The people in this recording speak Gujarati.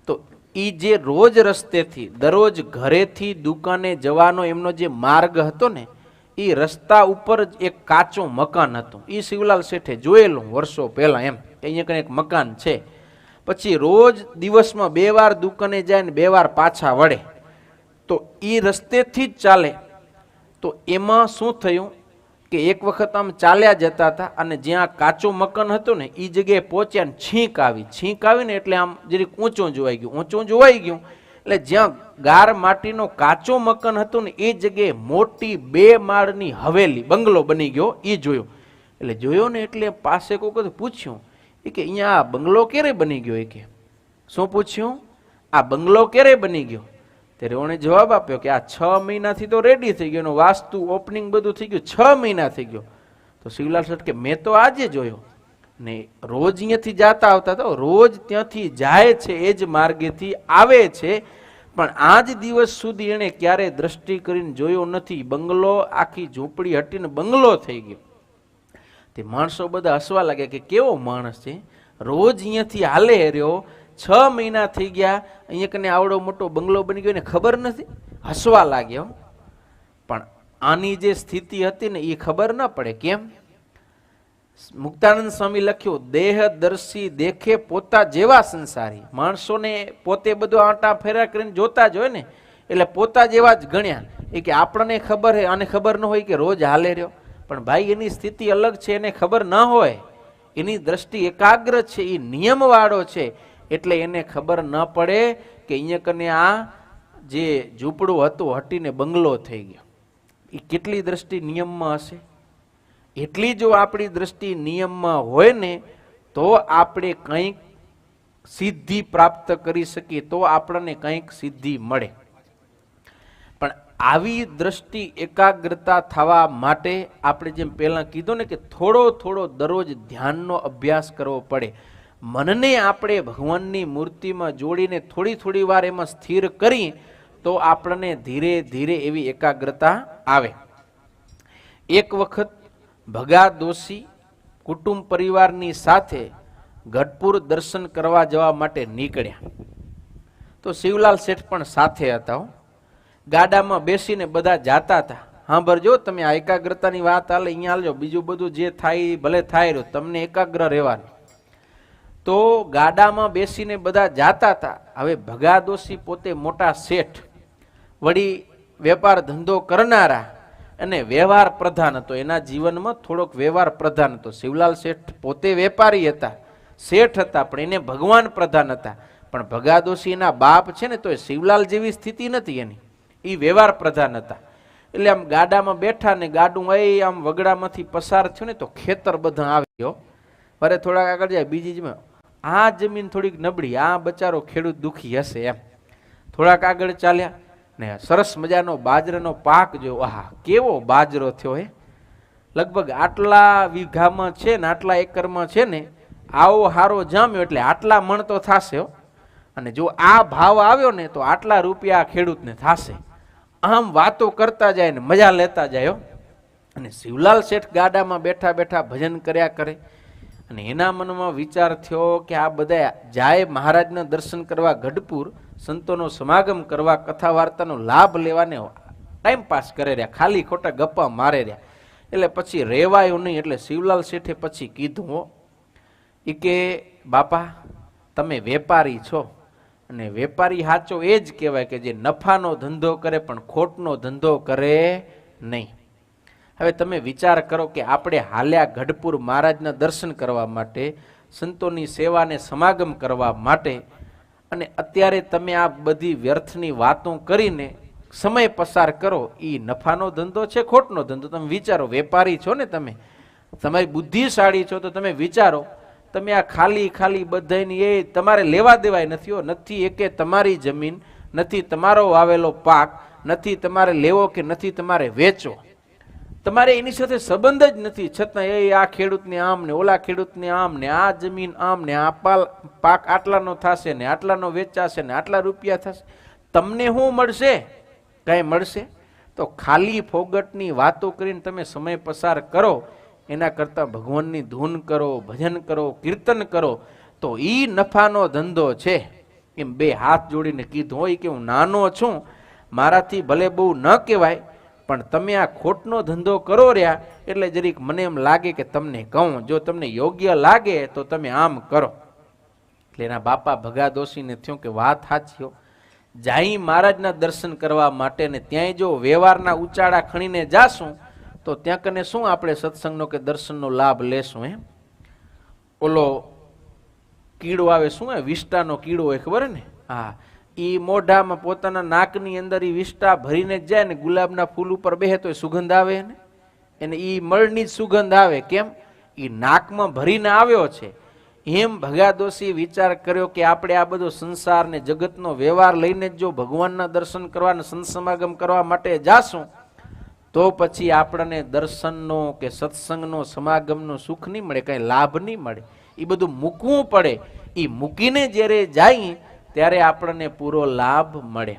તો એ જે રોજ રસ્તેથી દરરોજ ઘરેથી દુકાને જવાનો એમનો જે માર્ગ હતો ને, એ રસ્તા ઉપર એક કાચું મકાન હતું. એ શિવલાલ શેઠે જોયેલું વર્ષો પહેલા, એમ અહીંયા કંઈ એક મકાન છે. પછી રોજ દિવસમાં 2 વાર દુકાને જાય ને 2 વાર પાછા વળે, તો એ રસ્તેથી જ ચાલે. તો એમાં શું થયું કે એક વખત આમ ચાલ્યા જતા હતા અને જ્યાં કાચું મકાન હતું ને એ જગ્યાએ પહોંચ્યા ને છીંક આવી ને એટલે આમ જરીક ઊંચું જોવાઈ ગયું. એટલે જ્યાં ગાર માટીનો કાચું મકાન હતું ને એ જગ્યાએ મોટી 2 માળની હવેલી બંગલો બની ગયો. એ જોયું. એટલે જોયો ને એટલે પાસે કોઈ પૂછ્યું કે અહીંયા આ બંગલો ક્યારે બની ગયો? એ કે શું પૂછ્યું? આ બંગલો ક્યારે બની ગયો? ત્યારે ઓણે જવાબ આપ્યો કે આ 6 મહિનાથી તો રેડી થઈ ગયો, વાસ્તુ ઓપનિંગ બધું થઈ ગયું, 6 મહિના થઈ ગયો. તો શિવલાલ શેઠ કે મેં તો આજે જોયો ને, રોજ અહીંયાથી જાતા આવતા તો રોજ ત્યાંથી જાય છે, એ જ માર્ગેથી આવે છે, પણ આજ દિવસ સુધી એણે ક્યારે દ્રષ્ટિ કરીને જોયો નથી. બંગલો આખી ઝૂંપડી હટીને બંગલો થઈ ગયો. તે માણસો બધા હસવા લાગ્યા કે કેવો માણસ છે, રોજ અહીંયાથી હાલે રહ્યો, 6 મહિના થઈ ગયા, અહીંયા કને આવડો મોટો બંગલો બની ગયો ને ખબર નથી. હસવા લાગ્યો. પણ આની જે સ્થિતિ હતી ને એ ખબર ન પડે. કેમ? મુક્તાનંદ સ્વામી લખ્યું, દેહદર્શી દેખે પોતા જેવા સંસારી. માણસોને પોતે બધું આંટા ફેરા કરીને જોતા જ હોય ને, એટલે પોતા જેવા જ ગણ્યા. એ કે આપણને ખબર હે, આને ખબર ન હોય કે રોજ હાલે રહ્યો. પણ ભાઈ એની સ્થિતિ અલગ છે, એને ખબર ન હોય. એની દ્રષ્ટિ એકાગ્ર છે, એ નિયમવાળો છે, એટલે એને ખબર ન પડે કે અહીંયા કને આ જે ઝૂંપડું હતું હટીને બંગલો થઈ ગયો. એ કેટલી દ્રષ્ટિ નિયમમાં હશે? એટલી જો આપણી દ્રષ્ટિ નિયમમાં હોય ને તો આપણે કંઈક સિદ્ધિ પ્રાપ્ત કરી શકીએ, તો આપણને કંઈક સિદ્ધિ મળે. પણ આવી દ્રષ્ટિ એકાગ્રતા થવા માટે આપણે જેમ પહેલા કીધું ને કે થોડો દરરોજ ધ્યાનનો અભ્યાસ કરવો પડે. મનને આપણે ભગવાનની મૂર્તિમાં જોડીને થોડી વાર એમાં સ્થિર કરી તો આપણને ધીરે ધીરે એવી એકાગ્રતા આવે. એક વખત ભગા દોશી કુટુંબ પરિવારની સાથે ગઢપુર દર્શન કરવા જવા માટે નીકળ્યા. તો શિવલાલ શેઠ પણ સાથે હતા. ગાડામાં બેસીને બધા જાતા હતા. સાંભળજો તમે, આ એકાગ્રતાની વાત હાલે અહીંયા હાલજો, બીજું બધું જે થાય ભલે થાય રહ્યું, તમને એકાગ્ર રહેવાનું. તો ગાડામાં બેસીને બધા જાતા હતા. હવે ભગા દોશી પોતે મોટા શેઠ, વળી વેપાર ધંધો કરનારા અને વ્યવહાર પ્રધાન હતો. એના જીવનમાં થોડોક વ્યવહાર પ્રધાન હતો. શિવલાલ શેઠ પોતે વેપારી હતા, શેઠ હતા, પણ એને ભગવાન પ્રધાન હતા. પણ ભગા દોશી એના બાપ છે ને, તો એ શિવલાલ જેવી સ્થિતિ નથી એની, એ વ્યવહાર પ્રધાન હતા. એટલે આમ ગાડામાં બેઠા ને ગાડું આમ વગડામાંથી પસાર થયું ને તો ખેતર બધા આવ્યો. અરે થોડાક આગળ જાય બીજી જમીન, આ જમીન થોડીક નબળી, આ બચારો ખેડૂત દુખી હશે એમ. થોડાક આગળ ચાલ્યા ને સરસ મજાનો બાજરાનો પાક જોયો. આહા, કેવો બાજરો થયો હે! લગભગ આટલા વીઘામાં છે ને, આટલા એકરમાં છે ને, આવો હારો જામ્યો એટલે આટલા મણ તો થશે. અને જો આ ભાવ આવ્યો ને તો આટલા રૂપિયા ખેડૂતને થશે. આમ વાતો કરતા જાય ને મજા લેતા જાય. અને શિવલાલ શેઠ ગાડામાં બેઠા બેઠા ભજન કર્યા કરે. અને એના મનમાં વિચાર થયો કે આ બધા જાય મહારાજના દર્શન કરવા ગઢપુર, સંતોનો સમાગમ કરવા, કથા વાર્તાનો લાભ લેવાને ટાઈમ પાસ કરે રહ્યા, ખાલી ખોટા ગપ્પા મારે રહ્યા. એટલે પછી રેવાયું નહીં. એટલે શિવલાલ શેઠે પછી કીધું એ કે બાપા તમે વેપારી છો, અને વેપારી સાચો એ જ કહેવાય કે જે નફાનો ધંધો કરે પણ ખોટનો ધંધો કરે નહીં. હવે તમે વિચાર કરો કે આપણે હાલ્યા ગઢપુર મહારાજના દર્શન કરવા માટે, સંતોની સેવાને સમાગમ કરવા માટે, અને અત્યારે તમે આ બધી વ્યર્થની વાતો કરીને સમય પસાર કરો. એ નફાનો ધંધો છે ખોટનો ધંધો? તમે વિચારો. વેપારી છો ને તમે, તમારી બુદ્ધિશાળી છો તો તમે વિચારો. તમે આ ખાલી બધાની એ તમારે લેવા દેવાય નથી. નથી એકે તમારી જમીન, નથી તમારો વાવેલો પાક, નથી તમારે લેવો કે નથી તમારે વેચો, તમારે એની સાથે સંબંધ જ નથી. છતાં એ આ ખેડૂતને આમ ને ઓલા ખેડૂતને આમ ને આ જમીન આમ ને આ પાક આટલાનો થશે ને આટલાનો વેચાશે ને આટલા રૂપિયા થશે. તમને શું મળશે? કાંઈ મળશે? તો ખાલી ફોગટની વાતો કરીને તમે સમય પસાર કરો એના કરતાં ભગવાનની ધૂન કરો, ભજન કરો, કીર્તન કરો, તો એ નફાનો ધંધો છે. એમ બે હાથ જોડીને કીધું હોય કે હું નાનો છું, મારાથી ભલે બહુ ન કહેવાય, પણ તમે આ ખોટનો ધંધો કરો રહ્યા એટલે જરીક મને એમ લાગે કે તમને કહું, જો તમને યોગ્ય લાગે તો તમે આમ કરો. એટલે એના બાપા ભગા દોશીને થયું કે વાત સાચી, જાઈ મહારાજના દર્શન કરવા માટે ને ત્યાંય જો વ્યવહારના ઉચાળા ખણીને જાશું તો ત્યાં કને શું આપણે સત્સંગનો કે દર્શનનો લાભ લેશું? એમ ઓલો કીડો આવે, શું વિષ્ટાનો કીડો હોય ખબર ને? હા, ઈ મોઢામાં પોતાના નાકની અંદર ઈ વિષ્ટા ભરીને જ જાય ને ગુલાબના ફૂલ ઉપર બેહે તો સુગંધ આવે ને, એને ઈ મળની જ સુગંધ આવે. કેમ? ઈ નાકમાં ભરીને આવ્યો છે. એમ ભગાદોશી વિચાર કર્યો કે આપણે આ બધો સંસાર ને જગતનો વ્યવહાર લઈને જો ભગવાનના દર્શન કરવા ને સંત સમાગમ કરવા માટે જાશું તો પછી આપણને દર્શનનો કે સત્સંગનો સમાગમનો સુખ નહીં મળે, કઈ લાભ નહીં મળે. એ બધું મૂકવું પડે. એ મૂકીને જ્યારે જાય ત્યારે આપણને પૂરો લાભ મળે.